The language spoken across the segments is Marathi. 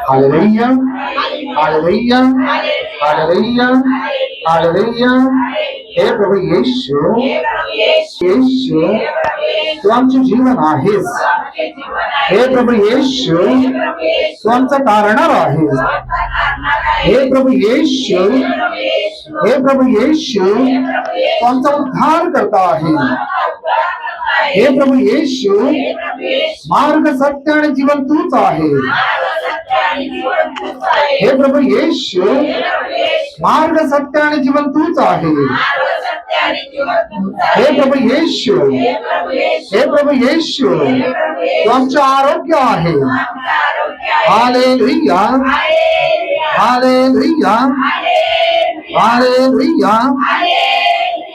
Hallelujah. Hallelujah. Hallelujah. Hallelujah. हे प्रभू येशू, येशू तू आमचे जीवन आहेस. हे प्रभू येशू तू आमचा तारणार आहेस. हे प्रभू येशू, हे प्रभू येशू तू आमचा उद्धार करता आहे. हे प्रभू येशू मार्ग सत्य आणि जीवन तूच आहे. हे प्रभू येशू मार्ग सत्य आणि जीवन तूच आहे. हे प्रभू येशू, हे प्रभू येशू तू आमचे आरोग्य आहे. Hallelujah, hallelujah, hallelujah,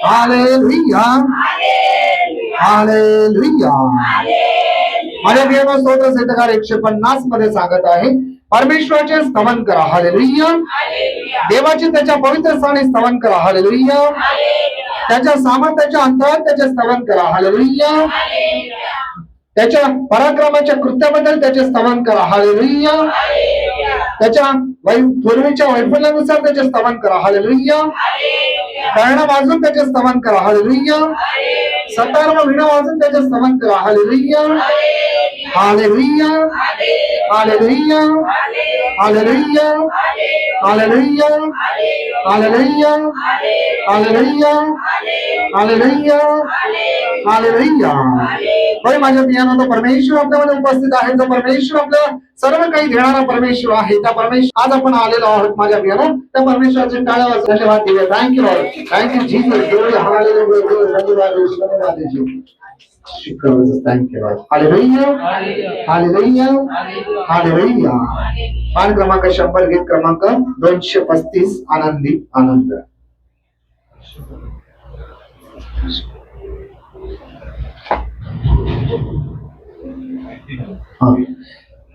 hallelujah, hallelujah. माझ्या देवा स्तोत्र संहिताकार 150 मध्ये सांगत आहे, परमेश्वराचे स्तवन करा. हालेलुया. देवाचे त्याच्या पवित्र स्थानी स्तवन करा. हालेलुया. त्याच्या सामर्थ्याच्या अंतरात त्याचे स्तवन करा. हालेलुया. त्याच्या पराक्रमाच्या कृत्याबद्दल त्याचे स्तवन करा. हालेलुया. त्याच्या पूर्वीच्या वैफल्यानुसार त्याचे स्तवन करा. हालेलुया. कर्ण वाजून त्याचे स्तवन करा. हालेलुया. सतार व वीणा वाजून त्याचे स्तवन करा. Hallelujah. Hallelujah, hallelujah, hallelujah, hallelujah, hallelujah, hallelujah, hallelujah, hallelujah. होय माझ्या प्रियांनो, परमेश्वर आपल्यामध्ये उपस्थित आहे. जो परमेश्वर आपल्याला सर्व काही देणारा परमेश्वर आहे. त्या परमेश्वर आज आपण आलेलो आहोत माझ्या प्रियांनो. त्या परमेश्वराचे टाळ्या वाजवून धन्यवाद देऊया. Thank you Lord, thank you Jesus. Glory, hallelujah, धन्यवाद येशू. Thank you, Lord. Hallelujah. Hallelujah. Hallelujah. पान क्रमांक 100 गीत क्रमांक 235 आनंदी आनंद.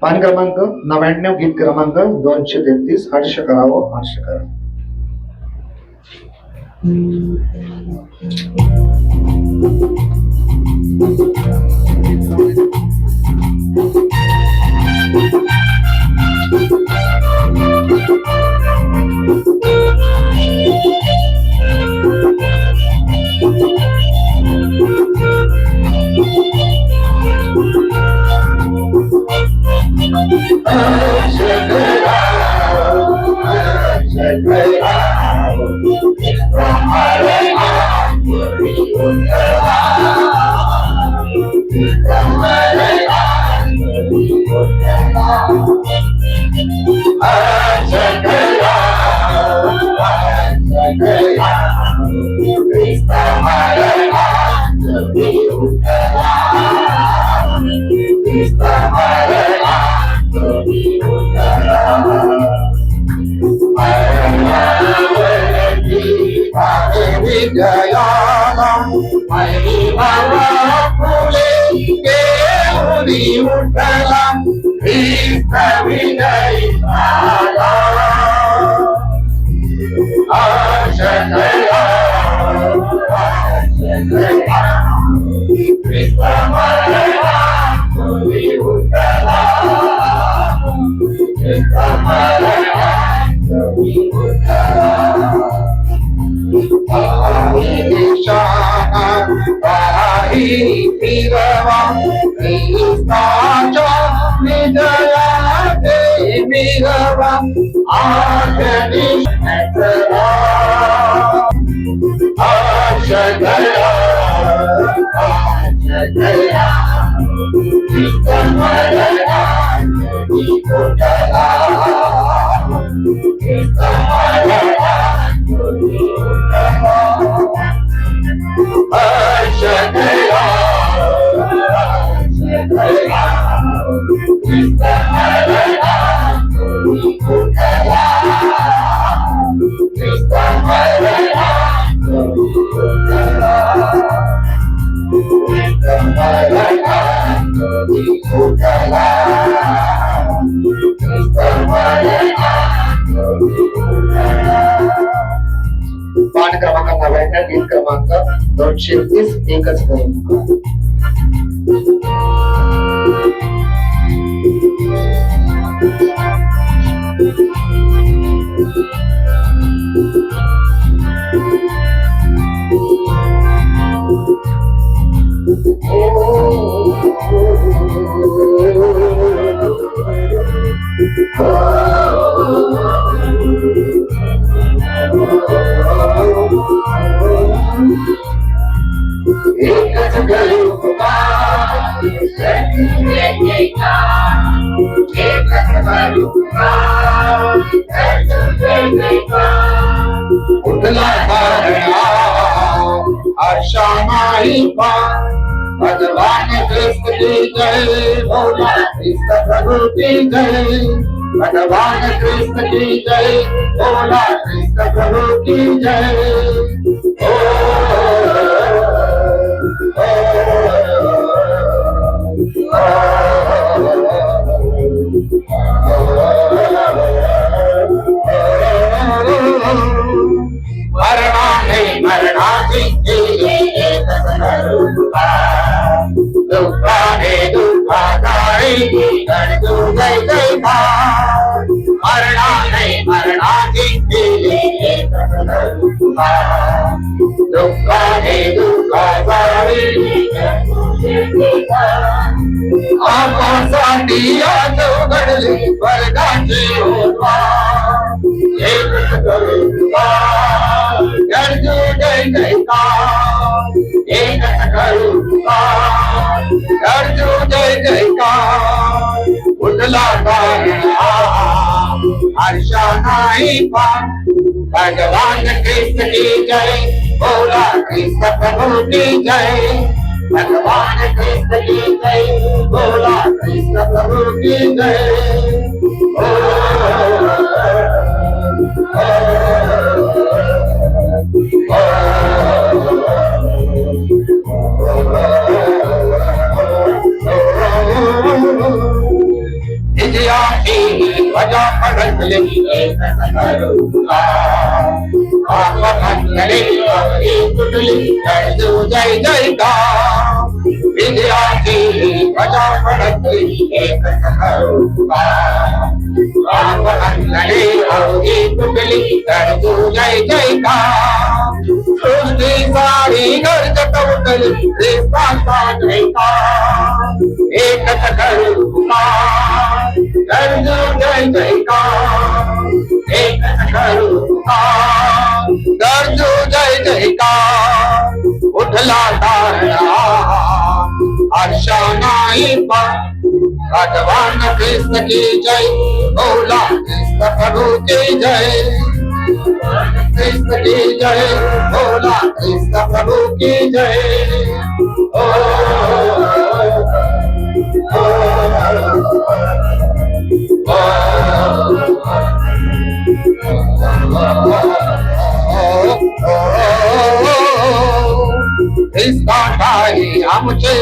पान क्रमांक 99 गीत क्रमांक 233 हर्ष करावं हर्ष करावं. पाठ क्रमांक 99 गीत क्रमांक 230 एकच करून भगवान कृष्ण की जय, भोला कृष्ण प्रभु की जय। भगवान कृष्ण की जय, भोला कृष्ण प्रभु की जय। भगवान कृष्ण की जय, भोला कृष्ण प्रभु की जय। भगवान कृष्ण की जय, भोला कृष्ण प्रभु की जय। जय जयकार विद्या की प्रजा पढ़ती एक कर दो जय जयकार। सृष्टि सारी घर जगवतली एक करू जयकार, गरजू जय जयकार, उठला तारणा आशा नाही भगवान कृष्ण की जय, बोला कृष्ण प्रभु की जय, कृष्ण की जय, बोला कृष्ण प्रभु की जय। ठाई आमचे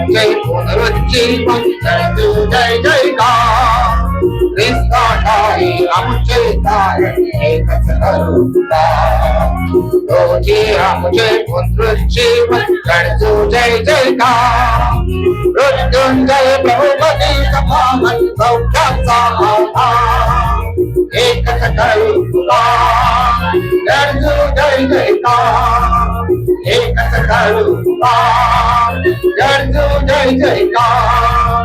जय पुनरुज्जीवन जय जयकार, कृष्ण ठाई आमचे तारण एकच करुणा, रोजी आमचे पुनरुज्जीवन जय जयकार, मृत्युंजय प्रभुपती सभामन सौख्याचा आधार, एकच करुणा गरजू जय जयकार, एकच करुणा गरजू जय जयकार,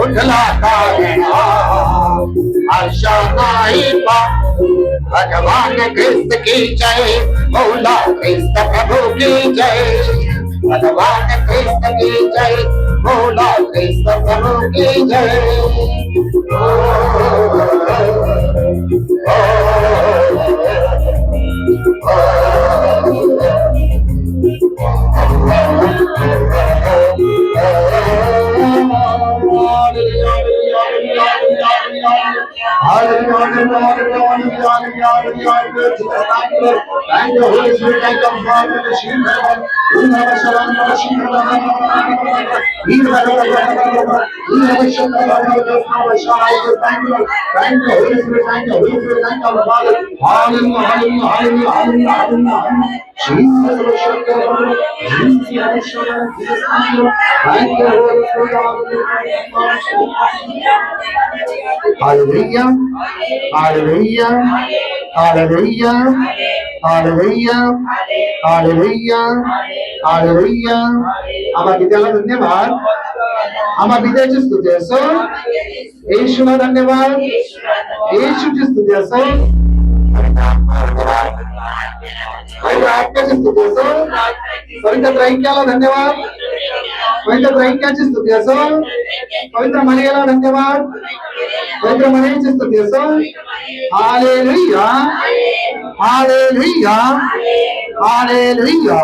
उठला तारणा आशा नाही भगवान कृष्ण की जय, बोला कृष्ण प्रभु की जय, भगवान कृष्ण की जय, बोला कृष्ण प्रभु की जय। Hallelujah, hallelujah, hallelujah, hallelujah, hallelujah, hallelujah. आम्हा पित्याला धन्यवाद, आम्हा पित्याची स्तुती असो, येशूला धन्यवाद, येशूची स्तुती असो, पवित्र आत्म्याची स्तुती असो, पवित्र त्रैक्याला धन्यवाद, पवित्र त्रैक्याची स्तुती असो, पवित्र मरियेला धन्यवाद, पवित्र मरियेची स्तुती असो। Hallelujah, hallelujah, hallelujah.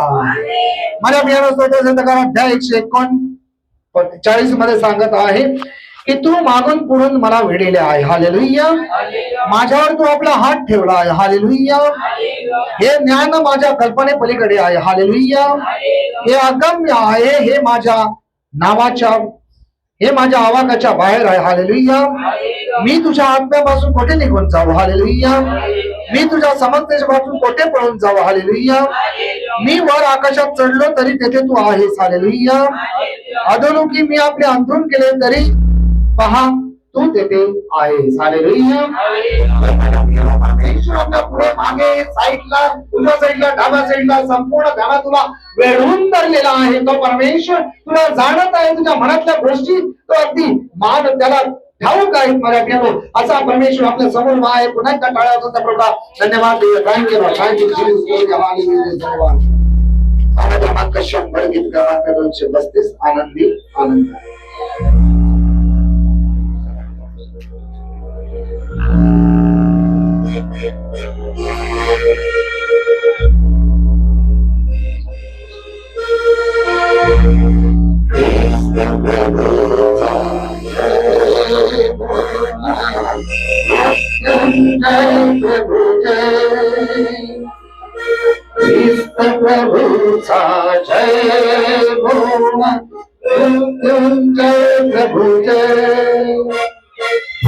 माझ्या प्रिय स्तोत्रसंतकार अध्याय 139 मध्ये सांगत आहे की तू मागून पुढून मला वेढलेले आहे। हालेलुया, माझ्यावर तू आपला हात ठेवला आहे। हालेलुया, हे ज्ञान माझ्या कल्पने पलीकडे आहे। हालेलुया, हे अगम्य आहे, हे माझ्या नावाच्या, हे माझ्या आवाकाच्या बाहेर आहे। हालेलुया, मी तुझ्या आत्म्यापासून कोठे निघून जाऊ। हालेलुया, मी तुझ्या समर्थेपासून कोठे पळून जाऊ। हालेलुया, मी वर आकाशात चढलो तरी तेथे तू आहेस। हालेलुया, अधोमुखी मी आपले अंथरूण केले तरी पहा तू तेथे आहेस। हालेलुया, पुढे मागे साईडला, तुझ्या साईडला, डाव्या साईडला संपूर्ण घरात तुला वेढून धरलेला आहे। तो परमेश्वर तुला जाणत आहे, तुझ्या मनातल्या गोष्टी तो अगदी मान त्याला ठाऊक आहेत। मराठ्यानो, असा परमेश्वर आपल्या समोर आहे। पुन्हा एकदा टाळ्या वाजवून प्रभूला धन्यवाद देऊया। Thank you Lord, thank you Jesus, hallelujah, धन्यवाद। आनंद क्रमांक 100 गीत क्रमांक 232 आनंदी आनंद। प्रभुचा जय बोला, मृत्युंजय प्रभु जय।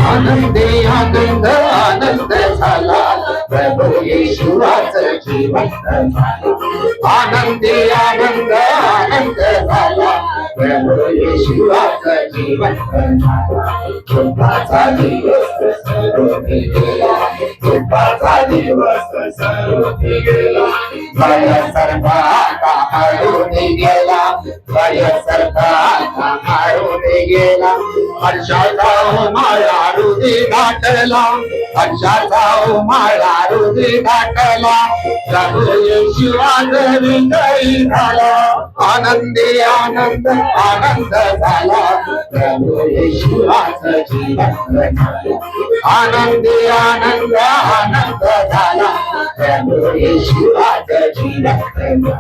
आनंदी आनंद आनंद झाला, प्रभु येशूचं जीवन झाला। आनंदी आनंद आनंद झाला, प्रभु येशूचं जीवन झाला। कृपाचा दिवस सरोती गेला, कृपाचा दिवस सरोती गेला। भय सर्वांना हरवून गेला, भय सर्वांना हरवून गेला। हर्षाचा उमाळा हृदय दाटला, हर्षाचा उमाळा हृदय दाटला, प्रभू येशू आज विजयी झाला, आनंदी आनंद आनंद झाला, प्रभू येशू आज जिवंत झाला, आनंदी आनंद आनंद झाला, प्रभू येशू आज जिवंत झाला,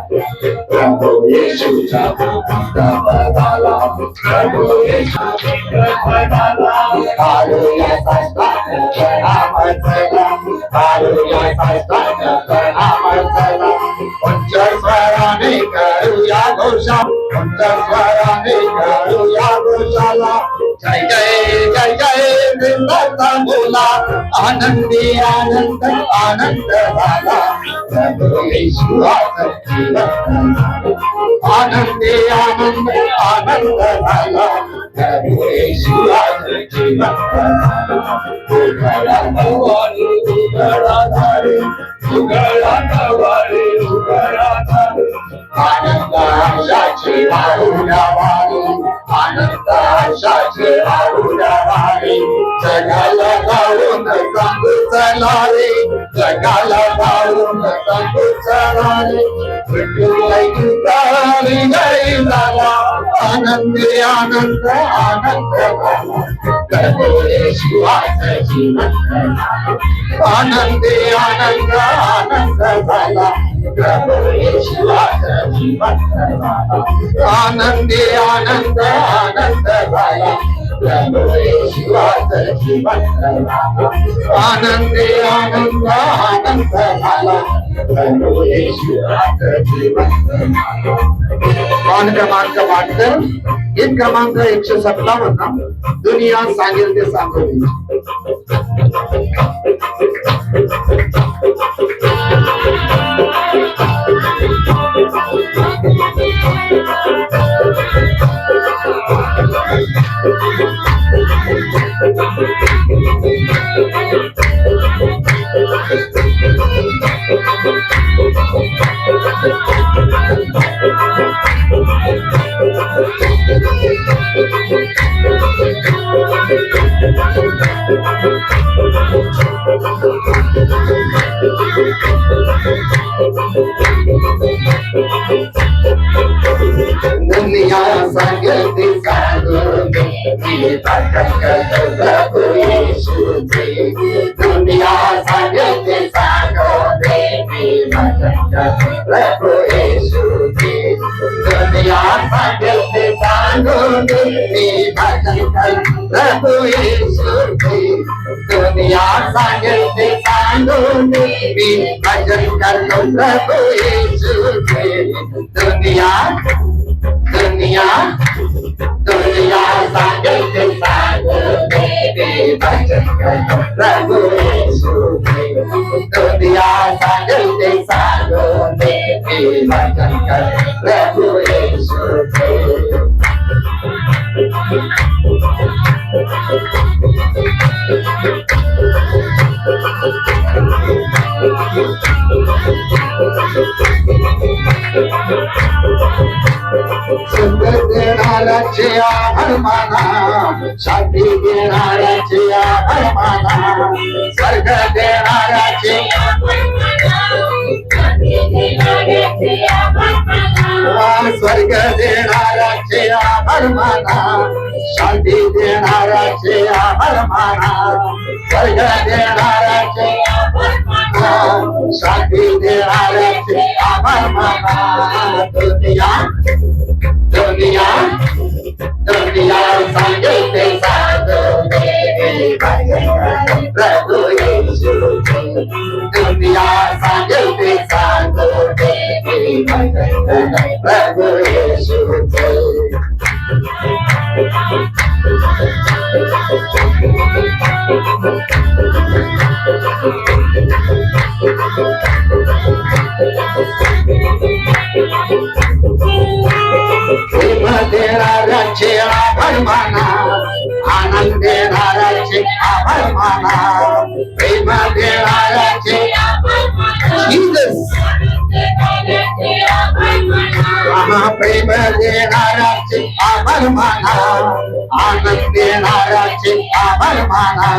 प्रभू येशूचा भक्त झाला, प्रभू येशूचा भक्त झाला, हालेलुया साष्टांग प्रणाम चला, हालेलुया साष्टांग प्रणाम चला, उच्च स्वराने करूया घोषा, उच्च स्वराने करूया घोषाला, जय जय जय जय वृंदाचा बोला, आनंदी आनंद आनंद झाला, प्रभू येशू आज जिवंत झाला, आनंदी आनंद आनंद झाला, प्रभू येशू आज जिवंत झाला, उघडा नवारी उघडा दारे, उघडा नवारी उघडा दारे, आनंद आशाची वाहुल्या वारी, आनंद आशाची वाहुल्या वारी, जगाला गाऊन सांगू चला रे, जगाला गाऊन सांगू चला रे, विठुराई विजयी झाला, आनंदी आनंद आनंद झाला, प्रभू येशू आज जिवंत झाला, आनंदी आनंद आनंद झाला, प्रभू येशू आज जिवंत झाला, आनंदी आनंद आनंद झाला, प्रभू येशू आज जिवंत झाला, आनंदी आनंद आनंद झाला, प्रभू येशू आज जिवंत झाला. मान क्रमांक 72, गीत क्रमांक 157, दुनिया सांगेल ते सांगेल. दुनिया सांगते सांगते मी भजन करतो प्रभू येशूचे, दुनिया सांगते सांगते मी भजन करतो प्रभू येशूचे, दुनिया सांगते सांगते मी भजन करतो प्रभू येशूचे, दुनिया सांगते सांगते मी भजन करतो प्रभू येशूचे, दुनिया दुनिया दुनिया सांगते सांगते मी भजन करतो प्रभू येशूचे, दुनिया सांगते सांगते मी भजन करतो प्रभू येशूचे. सुंदर देणाऱ्याचे आभार माना, शांती देणाऱ्याचे आभार माना, स्वर्ग देणाऱ्याचे स्वर्ग देणाऱ्याचे आभार माना, शांती देणाऱ्याचे आभार माना, स्वर्ग देणाऱ्याचे शांती देणाऱ्याचे आभार माना. दुनिया दुनिया दुनिया सांगते सांगते प्रभू येशूचे, दुनिया सांगते सांगते प्रभू येशूचे. देणाऱ्याचे आभार माना, आनंद देणाऱ्याचे आभार माना, प्रेम देणाऱ्याचे जीसस प्रेम देणाऱ्याचे आभार माना, आनंद देणाऱ्याचे आभार माना,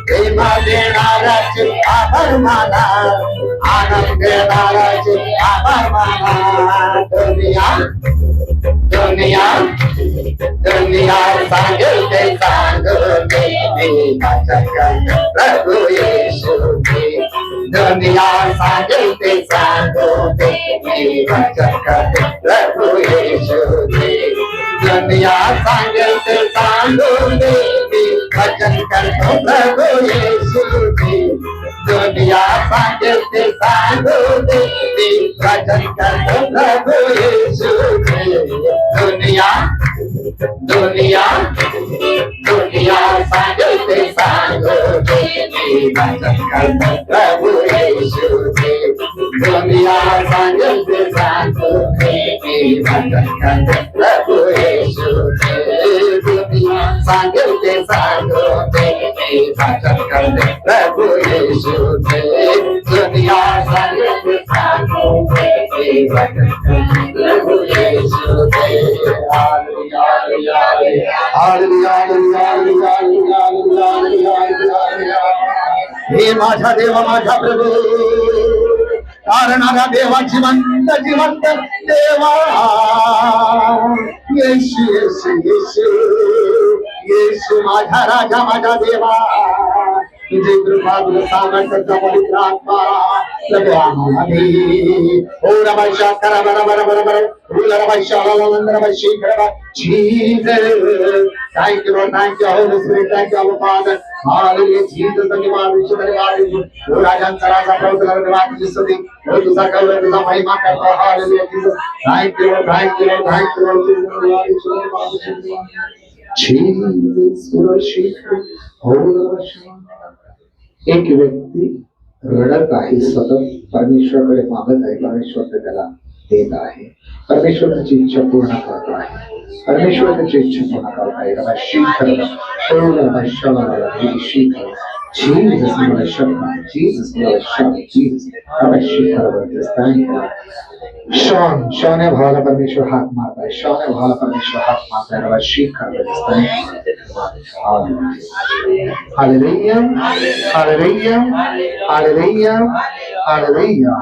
प्रेम देणाऱ्याचे आभार माना, आनंद देणाऱ्याचे आभार माना. दुनिया दुनिया दुनिया सांगेल ते सांगते प्रभू येशू की. दुनिया सांगेल ते सांगते प्रभू येशू की. दुनिया सांगेल ते सांगते वचन करतो प्रभू येशू की. दुनिया सांगेल ते सांगते वचन करतो प्रभू येशू की. दुनिया दुनिया दुनिया सांगेल ते सांगते वचन करतो प्रभू येशू की. दुनिया सांगेल ते सांगते वचन करतो प्रभू येशू की. दुनिया सांगेल ते सांगते वचन करतो प्रभू येशू की. दुनिया सांगेल ते सांगते वचन करतो प्रभू येशू की. हे माझा देवा माझा प्रभू, तारणारा देवा जिवंत जिवंत देवा. येशू येशू येशू येशू माझा राजा माझा देवा. तुझे कृपा तुझ सामर्थ्याचा पवित्र आत्मा प्रभू आम्ही ओ रमाशा करा बरा बरा बरा बरा रुला रमाशा वाला रमाशी करा. Jesus, thank you Lord, thank you Holy Spirit, thank you our Father. Hallelujah, Jesus, धन्यवाद विश्व धन्यवाद विश्व. ओ राजांचा राजा प्रभू धन्यवाद तुझी स्तुती. ओ तुझा गौरव तुझा महिमा करतो. Hallelujah, Jesus, thank you Lord, thank you Lord, thank you Lord. धन्यवाद विश्व धन्यवाद Jesus, worship होल. एक व्यक्ती रडत आहे, सतत परमेश्वराकडे मागत आहे, परमेश्वर त्याला देत आहे, परमेश्वर त्याची इच्छा पूर्ण करत आहे, परमेश्वर त्याची इच्छा पूर्ण करत आहे. Jesus, my shepherd, Jesus, my shepherd, Jesus, my shepherd, thank you. Shaun या भावाला परमेश्वर हात मारताय, शॉन या भावाला परमेश्वर हात मारताय. रवा शीख हालेलुया हालेलुया हालेलुया हालेलुया.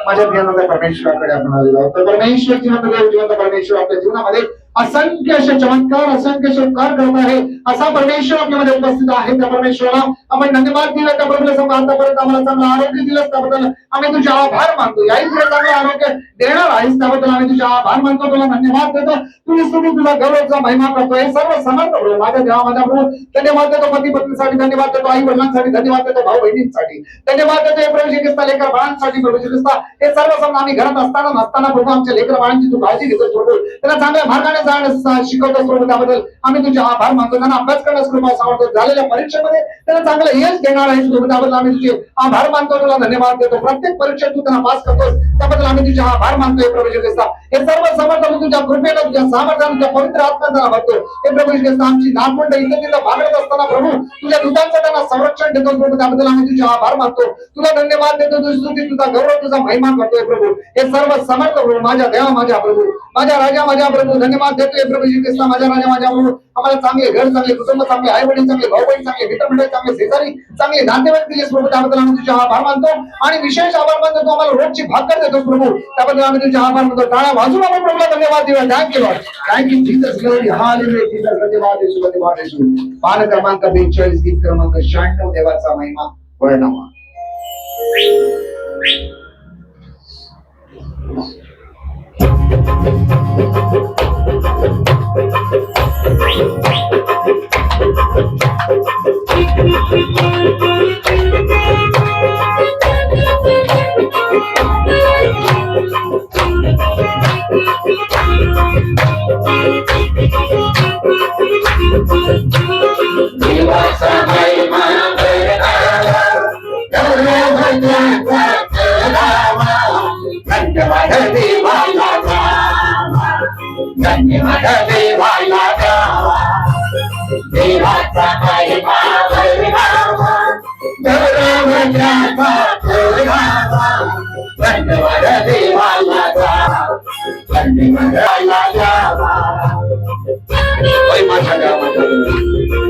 माझ्या ध्यानात परमेश्वराकडे आपण आलेलो आहोत. परमेश्वर जिवंत देव, जिवंत परमेश्वर आपल्या जीवनामध्ये असंख्य चमत्कार असंख्य उपकार करत आहे. असा परमेश्वर आपल्यामध्ये उपस्थित आहे. त्या परमेश्वराला आपण धन्यवाद दिला. त्या प्रभूला आतापर्यंत आम्हाला चांगलं आरोग्य दिलं, त्याबद्दल आम्ही तुझे आभार मानतो. याही पुढे चांगलं आरोग्य देणार आहेस, त्याबद्दल आम्ही तुझे आभार मानतो, तुला धन्यवाद देतो. तुझी स्तुती तुला गौरवचा महिमा करतो. हे सर्व समर्थ प्रभू माझ्या देवा माझ्या प्रभू धन्यवाद देतो. पती पत्नीसाठी धन्यवाद देतो, आई वडिलांसाठी धन्यवाद देतो, भाऊ बहिणींसाठी धन्यवाद देतो. हे प्रभू श्री ख्रिस्ता लेकर बाळांसाठी प्रभू श्री ख्रिस्ता हे सर्व समजा आम्ही घरात असताना नसताना प्रभू आमच्या लेकर बाळांची तू काळजी घेतो प्रभू. त्यांना चांगल्या मार्गाने जाण्यास शिकवतो प्रभू, त्याबद्दल आम्ही तुझे आभार मानतो. त्यांना अभ्यास करण्यास कृपा सावरतो. झालेल्या परीक्षेमध्ये त्यांना चांगलं यश देणार आहेस प्रभू, त्याबद्दल आम्ही तुझे आभार मानतो, तुला धन्यवाद देतो. प्रत्येक परीक्षेत तू त्यांना पास करतोस, त्याबद्दल आम्ही तुझे आभार मानतोय प्रभू श्री ख्रिस्ता. हे सर्व समर्थ तुझ्या कृपेला तुझ्या सामर्थ्याने तुझ्या पवित्र आत्म्याने त्यांना बघतो. हे प्रभू श्री ख्रिस्ता आमची नागमंडळ इथं तिथं भागत असताना प्रभू तुझ्या दूतांचं त्यांना संरक्षण देतो प्रभू, त्याबद्दल आम्ही तुझे आभार मानतो, तुला धन्यवाद देतो. तुझी स्तुती तुझा गौरव तुझा महिमा करतोय प्रभू. हे सर्व समर्थ प्रभू माझ्या देवा माझ्या प्रभू माझ्या राजा माझ्या प्रभू धन्यवाद देतोय प्रभू श्री ख्रिस्ता. माझ्या राजा माझ्या प्रभू आम्हाला चांगले घर चांगले कुटुंब चांगले आई वडील चांगले भाऊ बहीण चांगले मित्रमंडळी चांगले शेजारी चांगले नातेवाईक दिलेस प्रभू, त्याबद्दल आम्ही तुझे आभार मानतो. आणि विशेष आभार मानतो तू आम्हाला रोजची भाकर देतो प्रभू, त्याबद्दल आम्ही तुझे आभार मानतो. टाळ्या वाजून आपण प्रभूला धन्यवाद देऊया. Thank you Lord, thank you Jesus, glory hallelujah Jesus, धन्यवाद येशू धन्यवाद येशू. पान क्रमांक 42 गीत क्रमांक 96 देवाचा महिमा वर्णवा. धन्यवाद माझ्या देवाच्या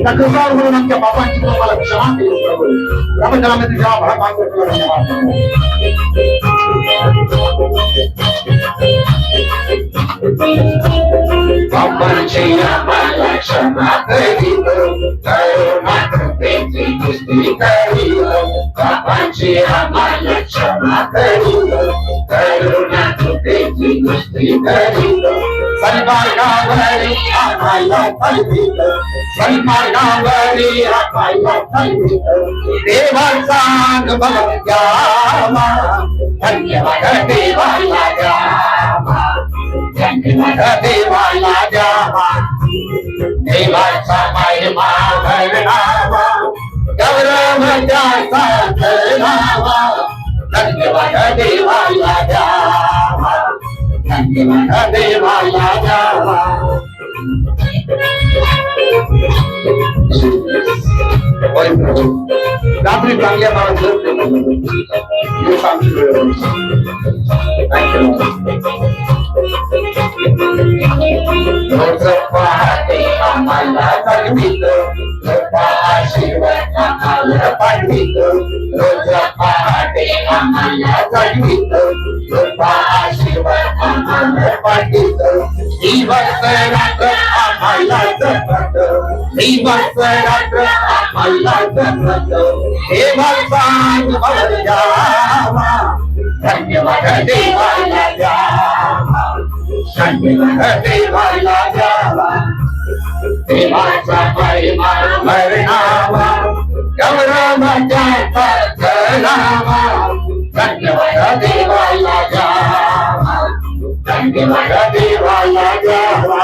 तक्रार म्हणून आमच्या बापांची तुम्हाला क्षमा केली प्रभू त्यामध्ये जेव्हा भाग मागतो बापांची आम्हाला क्षमा करीत करुणा कृपेची पुष्टी करीत बापांची आम्हाला क्षमा करीत करुणा कृपेची पुष्टी करीत सन्मार्गावरी आम्हाला फलवीत सन्मार्गावरी आम्हाला फलवीत देवाचा अनुभव घ्यावा धन्यवाद देवाला द्यावा धन्यवाद देवाला द्यावा देवाचा महिमा वर्णावा गौरव त्याचा करावा धन्यवाद देवाला द्यावा धन्यवाद देवाला द्यावा रात्री चांगल्या मला रोज पहाटे आम्हाला जगवित आशीर्वाद आम्हाला पाठवित रोज पहाटे आम्हाला जगवित आशीर्वाद आम्हाला पाठवित दिवस रात्र आम्हाला जपत दिवस रात्र आम्हाला जपत देवाचा अनुभव द्यावा धन्यवाद देवाला द्यावा धन्यवाद देवाला द्यावा देवाचा महिमा वर्णावा गौरव त्याचा करावा धन्यवाद देवाला द्यावा धन्यवाद देवाला द्यावा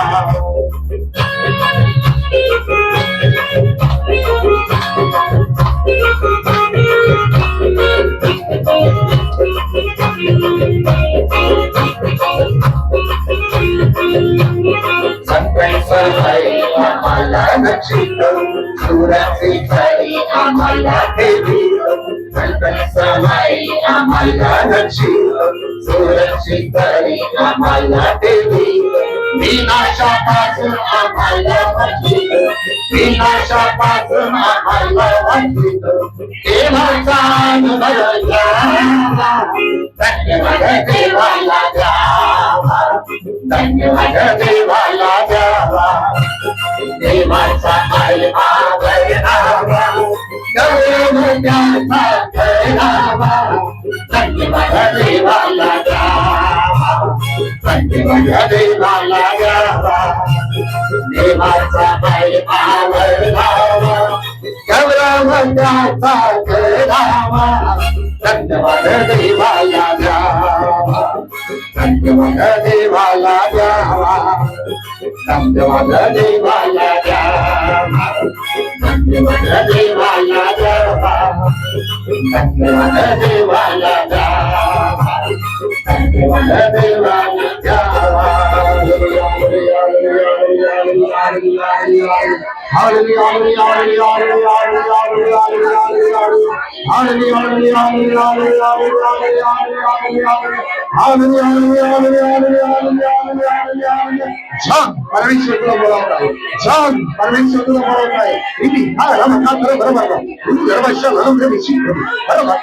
आम्हाला रक्षित सुराची खरी आम्हाला ठेवीत सवाई आम्हाला रक्षित सुरक्षी खरी आम्हाला ठेवीत विनाशापासून आम्हाला वाचवित विनाशापासून आम्हाला वाचवित देवाचा अनुभव घ्यावा धन्यवाद देवाला द्यावा धन्यवाद देवाला द्यावा देवाचा महिमा वर्णावा गौरव त्याचा करावा धन्यवाद देवाला द्यावा धन्यवाद देवाला द्यावा देवाचा महिमा वर्णावा गौरव त्याचा करावा धन्यवाद देवाला द्यावा धन्यवाद देवाला द्यावा धन्यवाद देवाला द्यावा धन्यवाद देवाला द्यावा धन्यवाद देवाला द्यावा धन्यवाद देवाला द्यावा छान परमेश्वर तुला बोलावत आहे छान परमेश्वर तुला बोलावत आहे इथे हा रमका कर बरोबर इथे दरवर्षा लग्न विषय करू बरोबर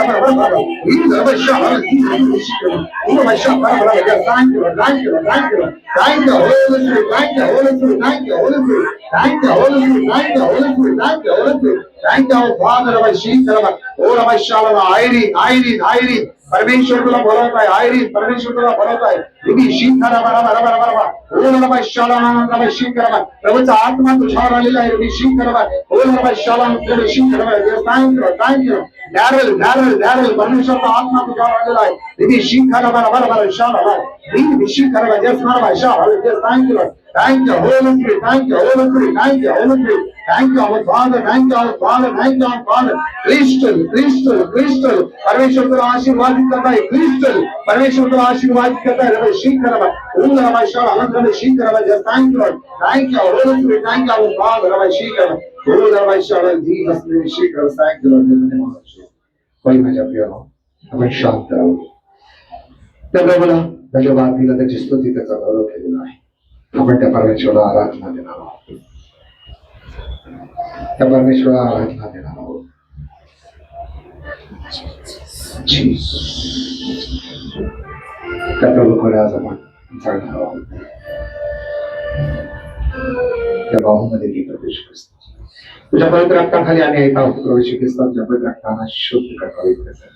बरोबर इथे दरवर्षा लग्न विषय करू इथे वर्षा बरोबर thank you thank you thank you thank you Holy Spirit thank you Holy Spirit thank you Holy Spirit thank you Holy Spirit thank you Holy Spirit thank you Holy Spirit thank you father bye Sheetal ओ रमेशाला आयरी आयरी आयरी परमेश्वर तुला बोलवत आहे आयरी परमेश्वर तुला बोलवत आहे इथे शीतल बरोबर बरोबर बरोबर ओ रमेशाला शीतल प्रभूचा आत्मा तुझ्यावर आलेला आहे इथे शीतल ओ रमेशाला शीतल थँक यू नॅरल नॅरल नॅरल परमेश्वरचा आत्मा तुझ्यावर आलेला आहे इथे शीतल बरोबर बरोबर शाला इथे शीतल जस्ट मार शाला thank you Thank you, Holy Spirit. Thank you, Holy Spirit. Thank you, Holy Spirit. Thank you, our Father. Thank you, our Father. Thank you, our Father. Crystal, crystal, crystal. परमेश्वर तुला आशीर्वादित करता है. Crystal. परमेश्वर तुला आशीर्वादित करता है. रब शीख करवा. ओम रब शाह अनंत रब शीख करवा. Just thank you, Lord. Thank you, Holy Spirit. Thank you, our Father. रब शीख करवा. ओम रब शाह Jesus name शीख करवा. Thank you, Lord. In the name of Jesus. कोई मजा पिया हो. हमें शांत रहो. तब बोला धन्यवाद दिला, त्याची स्तुती, त्याचा गौरव केलेला आहे. आपण त्या परमेश्वराला आराधना देणार आहोत. त्या परमेश्वराला आराधना देणार आहोत. त्या प्रभूकडे आज आपण जाणार आहोत. त्या बाहूमध्ये की प्रवेश करतो. तुझ्या पवित्र रक्ताखाली आम्ही येत आहोत. प्रवेश करता तुझ्या पवित्र रक्ताना शुद्ध कर, पवित्र कर.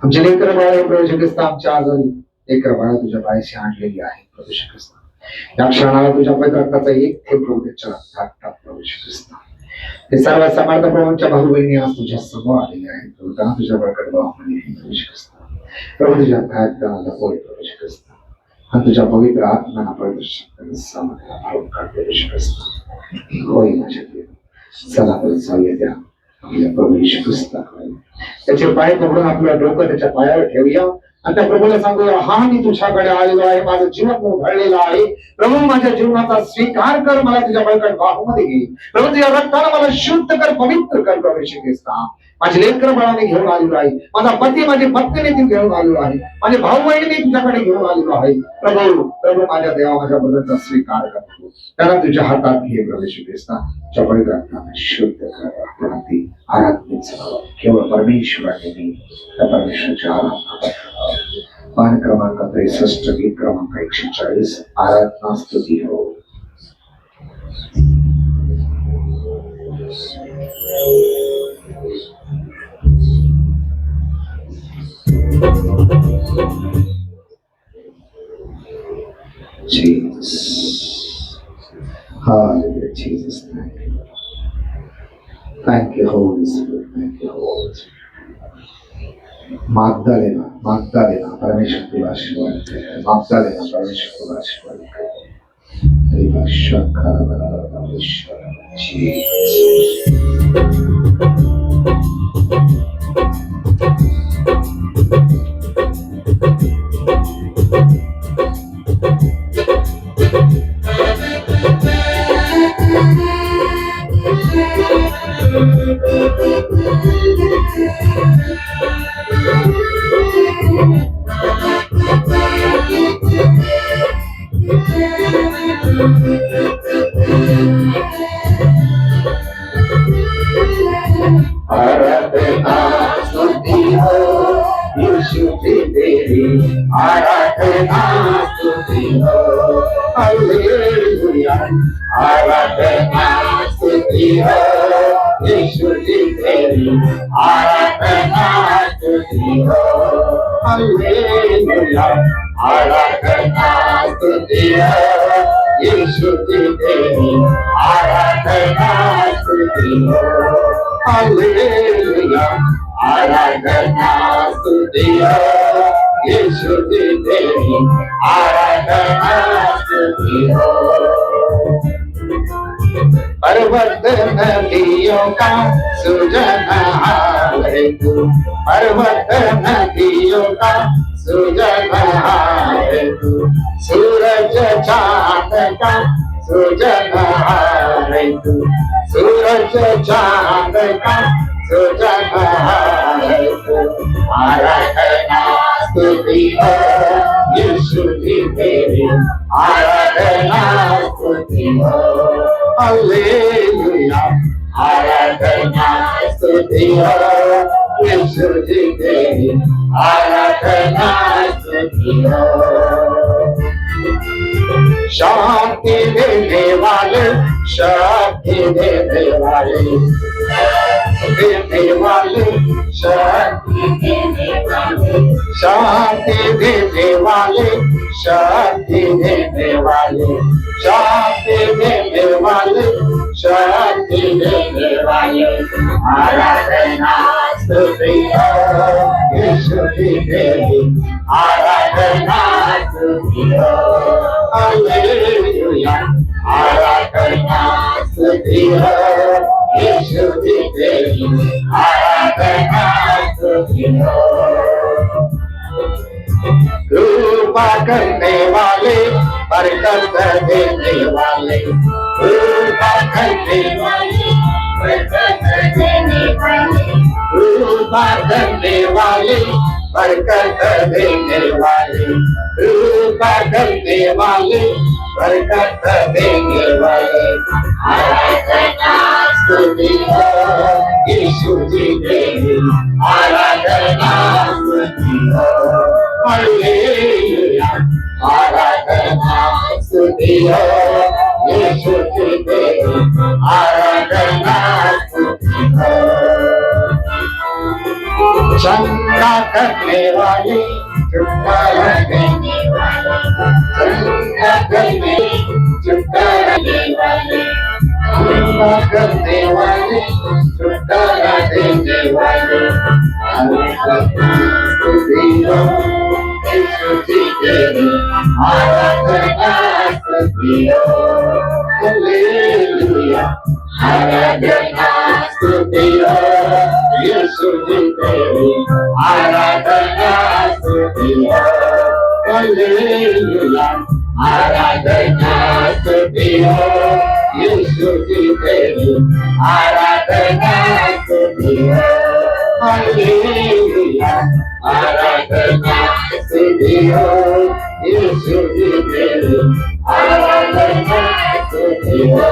आमचे लेकर बाळ प्रवेश करता आमच्या आजारी लेकर बाळ तुझ्या पायाशी आणलेली आहे. प्रवेश करता या क्षणाला तुझ्या पवित्र रक्ताचा एक थेंब प्रभूच्या रक्तात टाक. प्रवेश करता हे सर्व समर्थ प्रभूंच्या भाऊ बहिणी आज तुझ्या समोर आलेले आहेत. तुझ्या बळकट भावामध्ये प्रवेश करता प्रभू तुझ्या पायात प्रवेश करता आणि तुझ्या पवित्र आत्म्याला पवित्र प्रवेश करता. होय माझ्या देव, चला तर साह्य द्या आपल्या प्रवेश पुस्तकाकडे. त्याचे पाय पकडून आपलं डोकं त्याच्या पायावर ठेवूया आणि त्या प्रभूला सांगूया, हा मी तुझ्याकडे आलेलो आहे, माझं जीवन उघडलेलं आहे. प्रभू माझ्या जीवनाचा स्वीकार कर, मला तुझ्या बळकट बाहूमध्ये घे. प्रभू तुझ्या रक्ताने मला शुद्ध कर, पवित्र कर. प्रवेश ख्रिस्ता माझे लेकर बाळाने घेऊन आलेलो आहे, माझा पती माझी पत्नीने ती घेऊन आलेलो आहे, माझे भाऊ बहिणीने तुझ्याकडे घेऊन आलेलो आहे. प्रभू प्रभू माझ्या देवा माझ्या बद्दलचा स्वीकार करतो, त्याला तुझ्या हातात घे. प्रवेश ख्रिस्ता तुझ्या पवित्र रक्ताने शुद्ध कर. आपण ती आराधनेचा केवळ परमेश्वराने त्या परमेश्वराची आराधना. पान क्रमांक 63, गीत क्रमांक 140, आराधना स्तुती हो. Jesus. Hallelujah, Jesus. Thank you. Thank you, Holy Spirit. Thank you, Holy Spirit. Magdalena, परमेश्वर तुला आशीर्वाद करे. Magdalena, परमेश्वर तुला आशीर्वाद करे. देवा शंकर बरा परमेश्वर. आराधना स्तुति हो यीशु की तेरी, आराधना स्तुति हो हालेलुया. आराधना स्तुति हो यीशु की तेरी, आराधना स्तुति हो हालेलुया. आराधना स्तुति हो यीशु की तेरी, आराधना स्तुति हो हालेलुया. आराधना स्तुति हो यीशु की तेरी, आराधना स्तुति हो. पर्वत नदियों का सृजनहार है तू, पर्वत नदियों का सृजनहार है तू, सूरज चांद का सृजनहार है तू, सूरज चांद का सृजनहार है तू. आराधना स्तुति हो यीशु की तेरी, आराधना स्तुति हो हालेलुया. आराधना स्तुति हो यीशु की तेरी, आराधना स्तुति हो. शांति देने वाले, शांति देने वाले, देने वाले, शांति देने वाले, शांति देने वाले, शांति देने वाले, शांति देने वाले, शांति देने वाले. आराधना स्तुति हो यीशु की तेरी, आराधना स्तुति हो हालेलुया. आराधना स्तुति हो यीशु की तेरी, आराधना स्तुति हो. कृपा करने वाले, बरकत देने वाले, कृपा करने वाले, बरकत देने वाले, कृपा करने वाले, बरकत देने वाले, कृपा करने वाले, बरकत देने वाले, आराधना स्तुति हो यीशु जी तेरी, आराधना स्तुति हो, हालेलुया, आराधना स्तुति हो यीशु जी तेरी, आराधना स्तुति हो। चंगा करने वाले, छुटकारा देने वाले, चंगा करने, छुटकारा देने वाले, चंगा करने वाले, छुटकारा देने वाले, आराधना स्तुति हो यीशु जी तेरी, आराधना स्तुति हो, हालेलुया, आराधना स्तुति हो यीशु जी तेरी, आराधना स्तुति हो, हालेलुया, आराधना स्तुति हो यीशु जी तेरी, आराधना स्तुति हो, हालेलुया, आराधना स्तुति हो यीशु जी तेरी, आराधना स्तुति हो।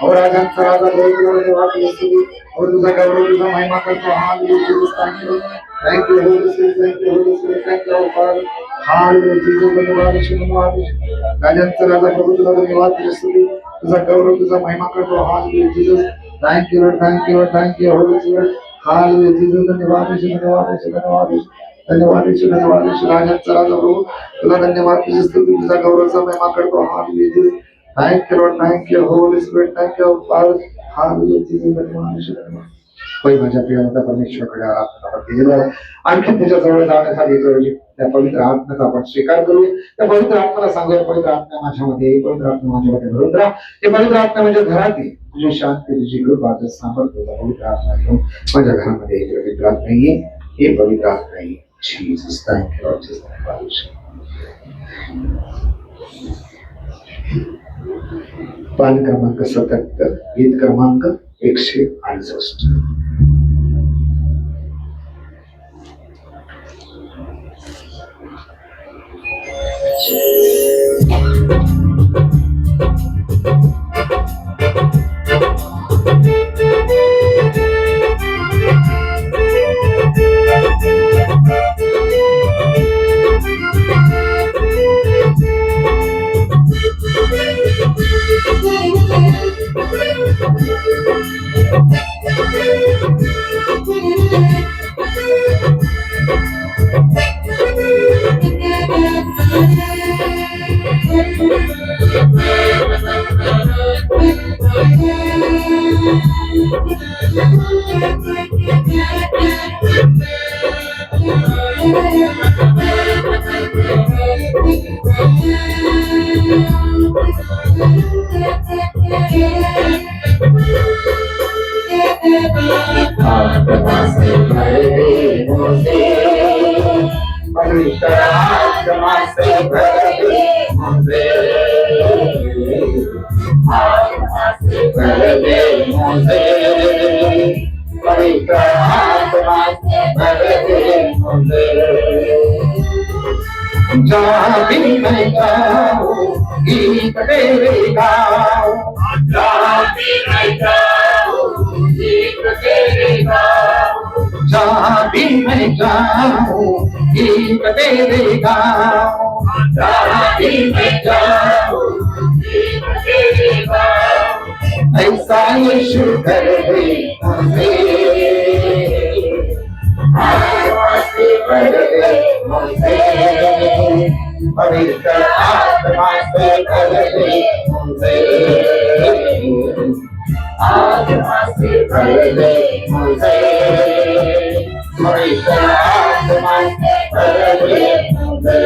और राजा और तुझा गौरव तुझा महिमा करतो. Hallelujah. Thank you, Holy Spirit. Thank you, Holy Spirit. Thank you, Father. Hallelujah. Jesus, धन्यवाद यीशु, धन्यवाद यीशु. राजांचा राजा प्रभू तुला धन्यवाद यीशु. तुझा गौरव तुझा महिमा करतो. Hallelujah, Jesus. Thank you, Lord. Thank you, Lord. Thank you, Holy Spirit. Hallelujah, Jesus. धन्यवाद यीशु, धन्यवाद यीशु, धन्यवाद यीशु. धन्यवाद यीशु, धन्यवाद यीशु. राजांचा राजा प्रभू तुला धन्यवाद यीशु. तुझा गौरव तुझा महिमा करतो. Hallelujah, Jesus. Thank you, Lord. Thank you, Holy Spirit. Thank you, Father. Hallelujah, Jesus. धन्यवाद यीशु, धन्यवाद. होय माझ्या प्रियमता परमेश्वराकडे आराधना केलेला आहे. आणखी त्याच्या जवळ जाण्यासाठी त्या पवित्र आत्म्याचा आपण स्वीकार करू. त्या पवित्र आत्म्याला सांगूया, पवित्र आत्मा माझ्यामध्ये, पवित्र आत्मा माझ्यामध्ये भरून राहा. ते पवित्र आत्मा म्हणजे घरात ये, तुझी शांती, तुझी कृपा, तुझं सामर्थ्य, पवित्र आत्मा घेऊन माझ्या घरामध्ये ये. पवित्र आत्मा ये, हे पवित्र आत्मा ये. Jesus, thank you Lord Jesus. पान क्रमांक 77, गीत क्रमांक 168. जहाँ भी मैं जाऊँ गीत तेरे गाऊं, जहाँ भी मैं जाऊँ गीत तेरे गाऊं, जहाँ भी मैं जाऊँ गीत तेरे गाऊं, जहाँ भी मैं जाऊँ गीत तेरे गाऊं, ऐसा यीशु कर दे मुझे, पवित्र आत्मा से कर दे मुझे, आत्मा से कर दे मुझे, पवित्र आत्मा से कर दे मुझे,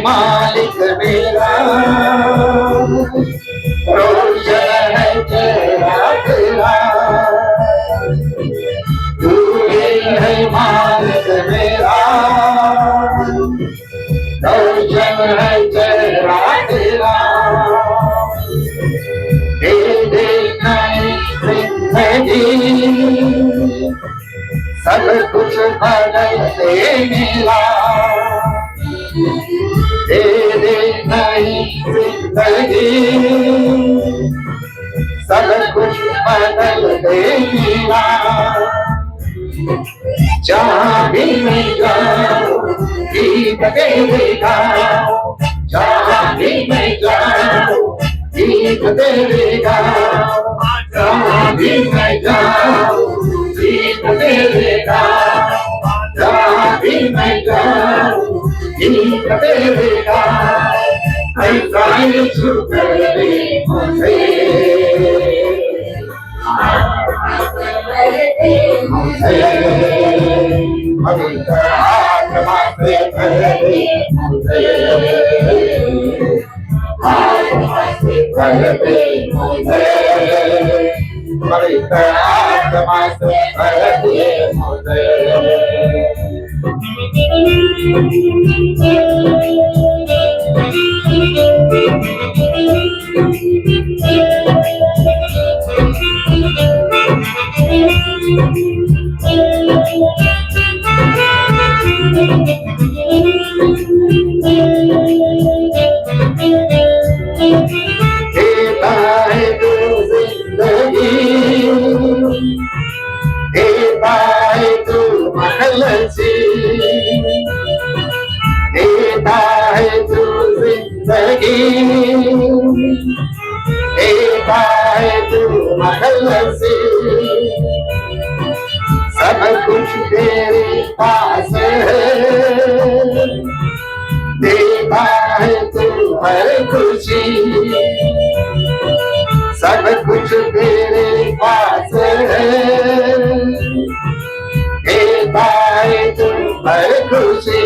मालिक मेरा रोशन है तेरा तेरा, तू ही है मालिक मेरा रोशन है तेरा तेरा। दे दे नई जिंदगी सब कुछ बदल दे मेरा, दे दे नई जिंदगी सब कुछ बदल दे मेरा। जहाँ भी मैं जाऊँ गीत तेरे गाऊं, जहाँ भी मैं जाऊँ गीत तेरे गाऊं, जहाँ भी मैं जाऊँ गीत तेरे गाऊं, जहाँ भी मैं जाऊँ गीत तेरे गाऊं। ऐसा यीशु कर दे मुझे, पवित्र आत्मा से भर दे मुझे, आत्मा से भर दे मुझे, पवित्र आत्मा से भर दे मुझे। देता है तू जिंदगी, देता है तू मखलसी, देता है तू जिंदगी, देता है तू मखलसी। सब कुछ तेरे पास है, देता है तू हर खुशी, सब कुछ तेरे पास है, देता है तू हर खुशी।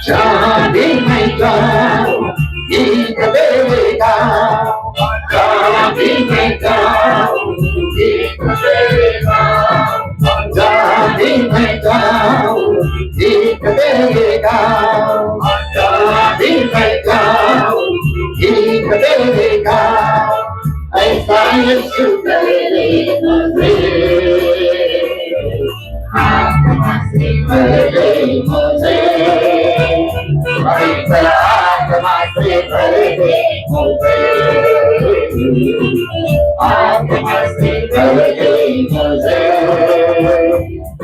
जहाँ भी मैं जाऊँ गीत तेरे गाऊं, जहाँ भी मैं जाऊँ गीत तेरे गाऊं, जहाँ भी मैं जाऊँ गीत तेरे गाऊं, जहाँ भी मैं जाऊँ गीत तेरे गाऊं। ऐसा यीशु करे मुझे, आत्मा से भर दे मुझे, पवित्र आत्मा से भर दे मुझे, आत्मा से भर दे मुझे,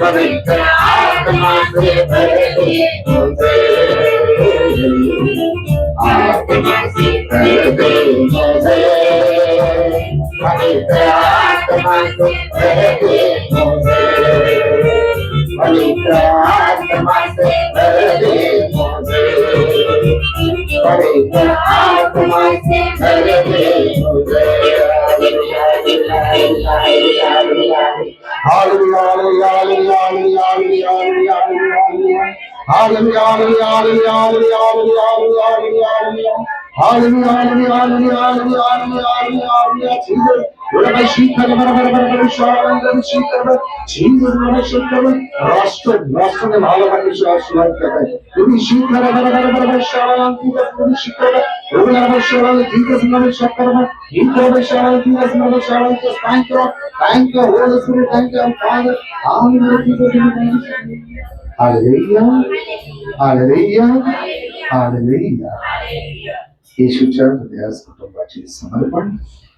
पवित्र आत्मा से भर दे मुझे, आत्मा से भर दे मुझे, पवित्र आत्मा से भर दे मुझे, पवित्र आत्मा से भर दे मुझे, पवित्र आत्मा से भर दे मुझे। Hallelujah hallelujah hallelujah hallelujah hallelujah hallelujah hallelujah hallelujah hallelujah hallelujah hallelujah hallelujah hallelujah hallelujah hallelujah Jesus whatever she can whatever Shanti she can Jesus whatever she can राष्ट्र में भागवत विश्वास करता है यदि she can whatever शांति का she can whatever Shanti Jesus whatever शक्कर he whatever Shanti Jesus whatever Shanti thank you Holy Spirit thank you Father hallelujah hallelujah hallelujah येशूच्या हृदयास कुटुंबाचे समर्पण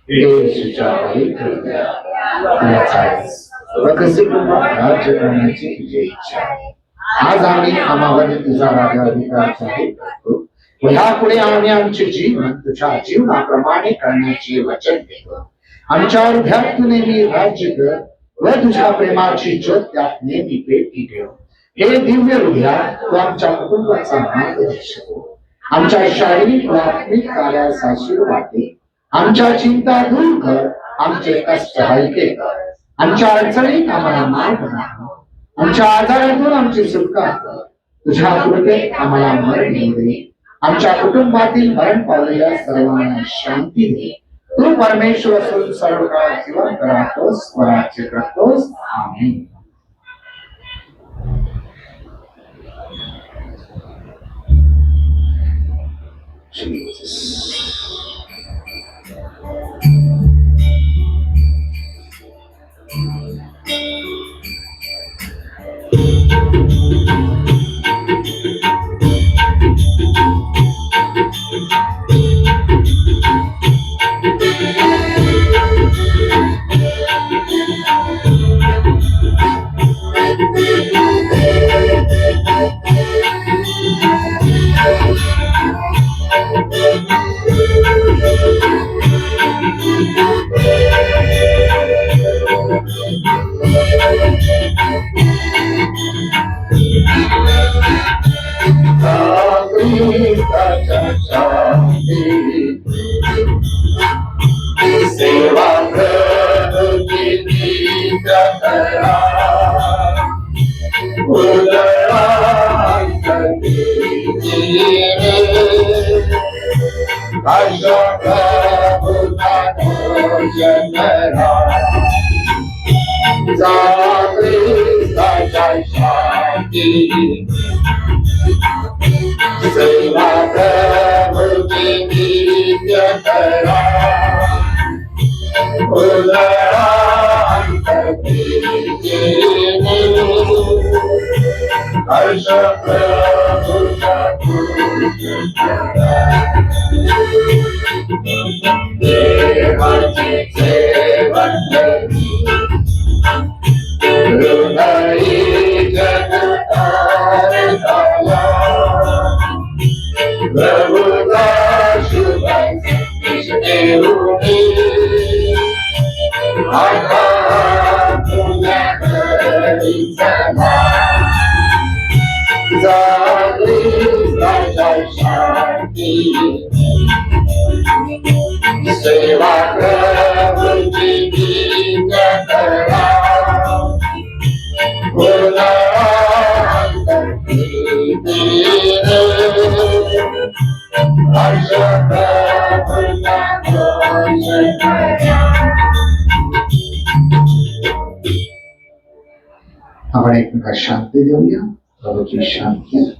येशूच्या पवित्र हृदयास प्रकसित राज्य करण्याची तुझी इच्छा आज आम्ही आम्हावर तुझा राज्याधिकार जाहीर करतो व यापुढे आम्ही आमचे जीवन तुझ्या जीवनाप्रमाणे करण्याचे वचन देतो आमच्या हृदयात तू नेहमी राज्य कर व तुझ्या प्रेमाची ज्योत त्यात नेहमी पेटती ठेव. हे दिव्य हृदया तू आमच्या कुटुंबाचा मार्गदर्शक हो. आमच्या शारीरिक व आत्मिक कार्यास आशीर्वाद दे. आमच्या चिंता दूर कर, आमचे कष्ट हलके कर, आमच्या अडचणीत आम्हाला मार्ग दाखव, आमच्या आजारातून आमची सुटका कर. तुझ्या कृपेत आम्हाला मरण येऊ दे. आमच्या कुटुंबातील मरण पावलेल्या सर्वांना शांती दे. तू परमेश्वर असून सर्व काळ जिवंत राहतोस, स्वराज्य करतोस. आमेन. सेवा प्रभु की नित्य करा. हर्ष प्रभु देवाची सेवन हृदयी जगतार झाला. प्रभुचा शुभ देऊनी आता तुझ्या घरी चला. जागरी राजा शांती सेवा प्रभुची नित्य करा. हर्ष प्रभुचा घोष करा. आपण एकमेकांना शांती देऊया. प्रभूची शांती.